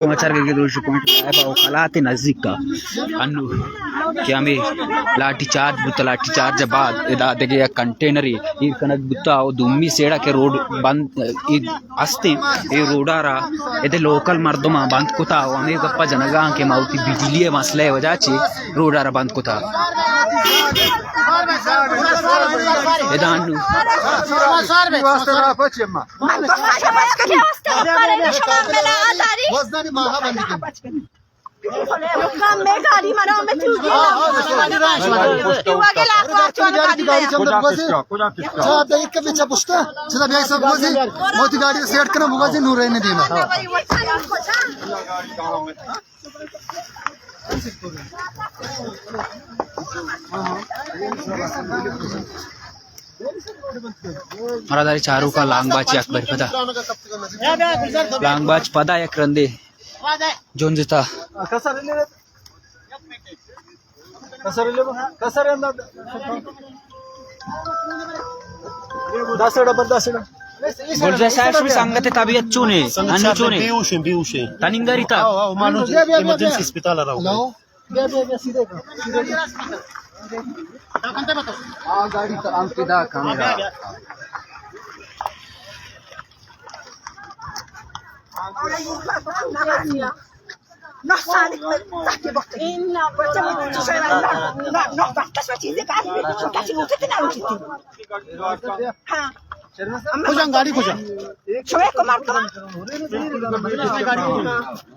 समाचार के दोष पॉइंट है औकालाते नजदीक का अन्नु कि हमें लाठी चार्ज बाद इदा देगे कंटेनर ई कनक बुत्ता और दुम्मी सेड़ा के रोड बंद अस्ते ये रोडारा इधे लोकल मर्दमा बंद कुता हमें गप्पा जनगा के माउती बिजली मसले वजह से रोडारा बंद कुता इदानु मरादारी चारू का लांगबाज अकबर पदा लांगबाज पदा एक रंदे जोन जिता संगत तबीयत चुने अन्य चुने तनिंगरिता इमरजेंसी अस्पताल गाड़ी अंकिता कैमरा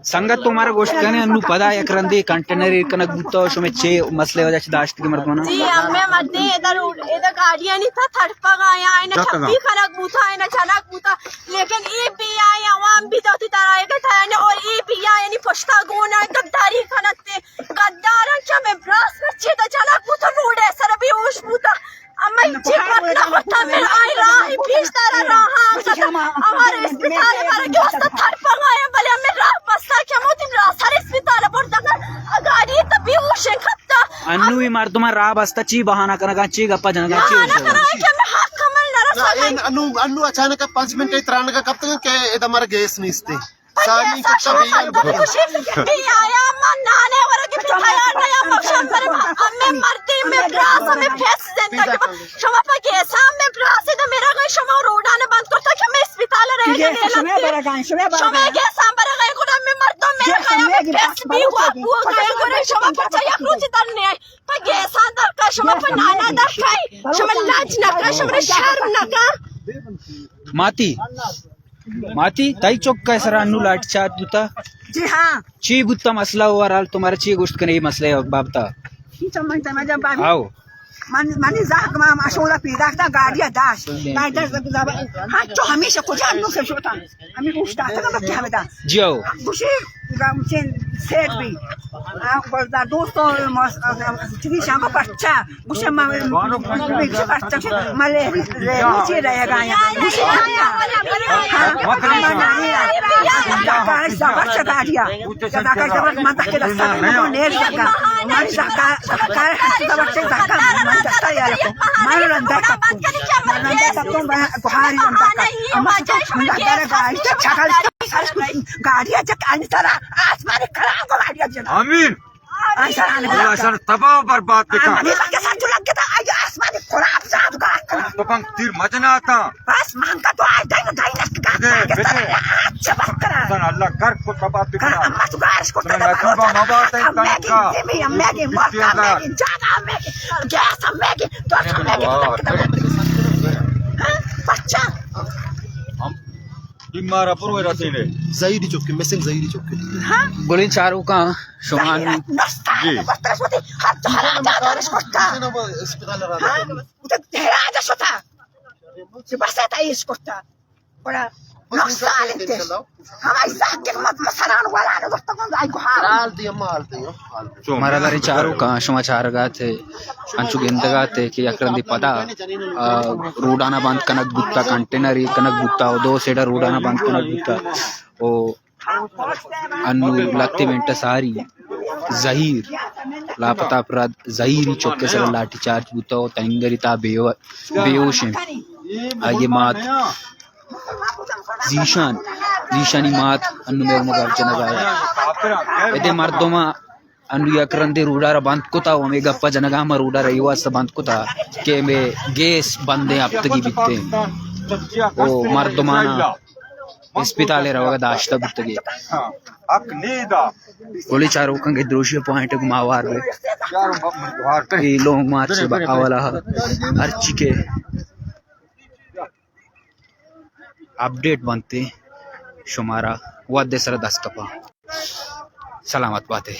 संगत तुम्हारा गोश्त कहने अन्नू पदा एक रंदे कंटेनर कनक बुत्ता में छे मसले वजह से दाश्त की मर्द बना जी हमें मध्य इधर गाड़ियां नहीं था थड़पा गया है ना छप्पी कनक बूथा है ना चनक बूथा लेकिन ई पी आई आवाम भी तो तरह के था ना और ई पी आई यानी पुष्का गोना गद्दारी खनते गद्दारन चमे ब्रास अच्छे तो चनक बूथा रोड है सर भी होश बूथा अम्मा चिपक ना होता मेरा आई रहा है बीच तरह रहा हमारे अस्पताल पर के वास्ते थड़पा गया भले हमें राह बस्ता क्या मोती सारे अस्पताल पर तक गाड़ी तो भी होश है खत्ता अन्नू ही मार तुम्हारा राह बस्ता ची बहाना करना ची गप्पा जनगा ची अनु अचानक 5 मिनट इतरान का कब तक के इधर हमारा गैस नहीं इसते सानी का कभी आया मन नाने वाला के पिठाया नया फंक्शन पर हमें मरते में ब्रास हमें फेस देता के शमा पर के सामने ब्रास तो मेरा गई शमा रोडा ने बंद करता कि मैं अस्पताल रह गए शमे के सामने गए को मैं मरता मेरा फेस भी हुआ वो गए को शमा पर चाहिए कुछ तरने पर के सादा का शमा पर नाना दा खाई शमा लाज ना का शमा शर्म ना का माती ताई चौक का सर अन्नू लाठ चाट बुता जी हाँ ची बुत्ता मसला हुआ राल तुम्हारा ची गोश्त का नहीं मसले बाबता आओ मानी जाक माम अशोला पीदा था गाड़िया दाश हाँ तो हमेशा कुछ अन्नू से छोटा हमें पूछता था ना क्या बता जियो खुशी गामचेन सेट भी बड़ा दोस्तों चुकी शाम बच्चा खुशी मामे बच्चा मले नीचे रहेगा यहाँ खुशी बच्चा गाड़िया माता के रास्ता में नेर जागा हमारी सरकार बच्चे जागा माता यार को मारो रंदा तक गुहारी रंदा का हमारा गाड़ी छकल गाड़िया जक आने तरह आसमान खराब को गाड़िया जन आमीन ऐसा तबाह बर्बाद देखा अभी लग गया जो लग गया आज आसमान खराब साथ का तो पंख तीर मजना था बस मांग का तो आज दाई ना अच्छा बात करा अल्लाह कर को तबाह दिखा अम्मा तो गाइस को तबाह मबात है तनका मैं के जागा मैं गैस मैं के बच्चा इमारा पुरवे रहते ने जाहिरी चौक के मिसिंग जाहिरी चौक के हां गोली चारों का शुमान जी हाथ हरा इसकोता अस्पताल रहा उधर तेरा जा सोता से बसता इसकोता बड़ा नक्सल है हमारी जाक के मत मसरान वाला ने वक्त को आई को हाल दिया माल दियो हमारा दारी चारों का समाचार गाते अंशु गेंदगाते कि अकरंदी पदा रोडाना बंद कनक गुत्ता कंटेनर कनक गुत्ता दो सेडा रोडाना बंद कनक गुत्ता ओ अन्नू लगते मिनट सारी जहीर लापता अपराध जहीरी चौके से लाठीचार्ज गुत्ता और तंगरिता बेहोश हैं आगे मात Zeeshan Nishani maat annu me umagar janagaya. Ede mardoma annu yakrande rudara band kota ome gappa janagama rudara iwas band kota ke me gas bande aptagi bitte. O mardomana hospitale rawaga dashta bitte. Aknida. Oli charo kange droshya point ko mawar be. Ye long march se awala archi ke update बनते शुमारा वाद्य sir 10 कपा सलामत बातें